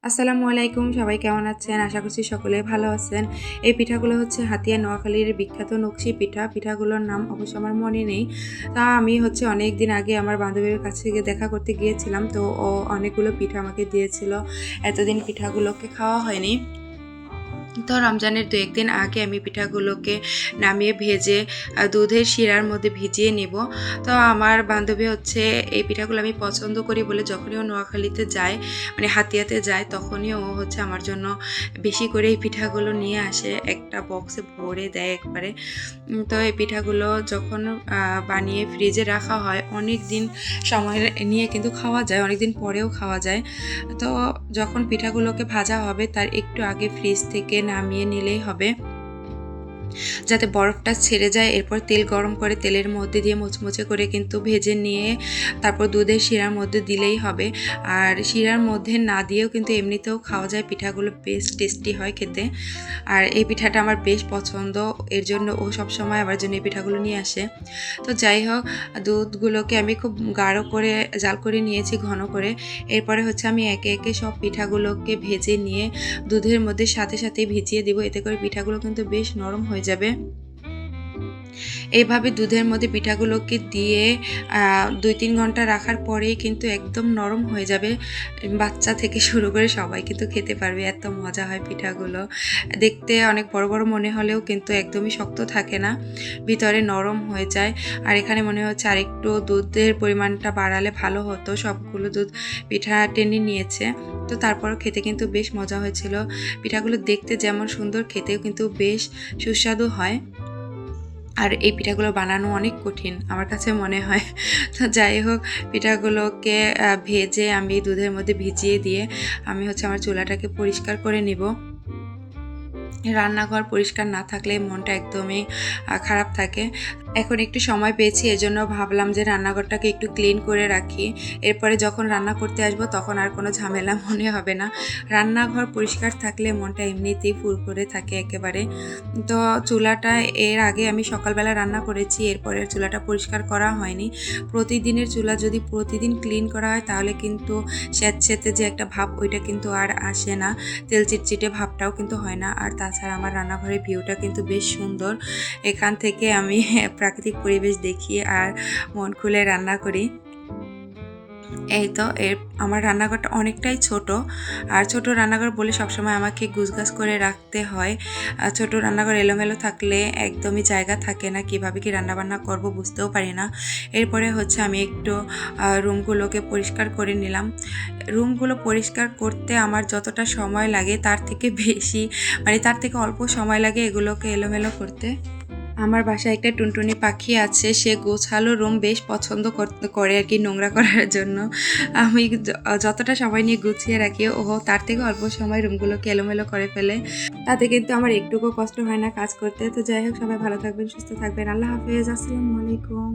আসসালামু আলাইকুম, সবাই কেমন আছেন? আশা করছি সকলে ভালো আছেন। এই পিঠাগুলো হচ্ছে হাতিয়া নোয়াখালীর বিখ্যাত নকশি পিঠা। পিঠাগুলোর নাম অবশ্য আমার মনে নেই। আমি অনেক দিন আগে আমার বান্ধবীর কাছে গিয়ে দেখা করতে গিয়েছিলাম। তো ও অনেকগুলো পিঠা আমাকে দিয়েছিল। এতদিন পিঠাগুলোকে খাওয়া হয়নি। তো রমজানের ২-১ দিন আগে আমি পিঠাগুলোকে নামিয়ে ভেজে দুধের শিরার মধ্যে ভিজিয়ে নেব। তো আমার বান্ধবী এই পিঠাগুলো আমি পছন্দ করি বলে যখনই ও নোয়াখালীতে যায়, মানে হাতিয়াতে যায়, তখনই ও আমার জন্য বেশি করে এই পিঠাগুলো নিয়ে আসে। একটা বক্সে ভরে দেয় একবারে। তো এই পিঠাগুলো যখন বানিয়ে ফ্রিজে রাখা হয়, অনেক দিন সময় নিয়ে কিন্তু খাওয়া যায়, অনেক দিন পরেও খাওয়া যায়। তো যখন পিঠাগুলোকে ভাজা হবে তার একটু আগে ফ্রিজ থেকে নামিয়ে নিলেই হবে, যাতে বরফটা ছেড়ে যায়। এরপর তেল গরম করে তেলের মধ্যে দিয়ে মুচমুচে করে কিন্তু ভেজে নিয়ে তারপর দুধের শিরার মধ্যে দিলেই হবে। আর শিরার মধ্যে না দিয়েও কিন্তু এমনিতেও খাওয়া যায়। পিঠাগুলো বেশ টেস্টি হয় খেতে। আর এই পিঠাটা আমার বেশ পছন্দ, এর জন্য ও সবসময় আমার জন্য এই পিঠাগুলো নিয়ে আসে। তো যাই হোক, দুধগুলোকে আমি খুব গাঢ় করে জাল করে নিয়েছি, ঘন করে। এরপরে আমি একে একে সব পিঠাগুলোকে ভেজে নিয়ে দুধের মধ্যে সাথে সাথে ভিজিয়ে দিব। এতে করে পিঠাগুলো কিন্তু বেশ নরম হয়ে যাবে। এইভাবে দুধের মধ্যে পিঠাগুলোকে দিয়ে ২-৩ ঘন্টা রাখার পরেই কিন্তু একদম নরম হয়ে যাবে। বাচ্চা থেকে শুরু করে সবাই কিন্তু খেতে পারবে, এত মজা হয় পিঠাগুলো। দেখতে অনেক বড় বড় মনে হলেও কিন্তু একদমই শক্ত থাকে না, ভিতরে নরম হয়ে যায়। আর এখানে মনে হচ্ছে আরেকটু দুধের পরিমাণটা বাড়ালে ভালো হতো। সবগুলো দুধ পিঠা টেনে নিয়েছে। তো তারপরও খেতে কিন্তু বেশ মজা হয়েছিল। পিঠাগুলো দেখতে যেমন সুন্দর, খেতেও কিন্তু বেশ সুস্বাদু হয়। আর এই পিঠাগুলো বানানো অনেক কঠিন আমার কাছে মনে হয়। তো যাই হোক, পিঠাগুলোকে ভেজে আমি দুধের মধ্যে ভিজিয়ে দিয়ে আমি আমার চুলাটাকে পরিষ্কার করে নিব। রান্নাঘর পরিষ্কার না থাকলে মনটা একদমই খারাপ থাকে। এখন একটু সময় পেয়েছি, এজন্য ভাবলাম যে রান্নাঘরটাকে একটু ক্লিন করে রাখি। এরপরে যখন রান্না করতে আসবো তখন আর কোনো ঝামেলা মনে হবে না। রান্নাঘর পরিষ্কার থাকলে মনটা এমনিতেই ফুরফুরে থাকে একেবারে। তো চুলাটা এর আগে আমি সকালবেলা রান্না করেছি, এরপরে চুলাটা পরিষ্কার করা হয়নি। প্রতিদিনের চুলা যদি প্রতিদিন ক্লিন করা হয় তাহলে কিন্তু স্যাঁতস্যাঁতে যে একটা ভাব, ওইটা কিন্তু আর আসে না। তেল চিটচিটে ভাবটাও কিন্তু হয় না। আর তাছাড়া আমার রান্নাঘরের ভিউটা কিন্তু বেশ সুন্দর। এখান থেকে আমি প্রাকৃতিক পরিবেশ দেখি আর মন খুলে রান্না করি। এই তো আমার রান্নাঘরটা অনেকটাই ছোট। আর ছোট রান্নাঘর বলে সবসময় আমাকে গুছগাছ করে রাখতে হয়। ছোট রান্নাঘর এলোমেলো থাকলে একদমই জায়গা থাকে না, কিভাবে কি রান্নাবান্না করব বুঝতেও পারি না। এরপরে আমি একটু রুমগুলোকে পরিষ্কার করে নিলাম। রুমগুলো পরিষ্কার করতে আমার যতটা সময় লাগে তার থেকে বেশি, মানে তার থেকে অল্প সময় লাগে এগুলোকে এলোমেলো করতে। আমার বাসায় একটা টুনটুনি পাখি আছে, সে গোছালো রুম বেশ পছন্দ করে আর কি, নোংরা করার জন্য। আমি যতটা সময় নিয়ে গুছিয়ে রাখি, ও তার থেকে অল্প সময় রুমগুলোকে এলোমেলো করে ফেলে। তাতে কিন্তু আমার একটুকু কষ্ট হয় না কাজ করতে। তো যাই হোক, সবাই ভালো থাকবেন, সুস্থ থাকবেন। আল্লাহ হাফেজ, আসসালামু আলাইকুম।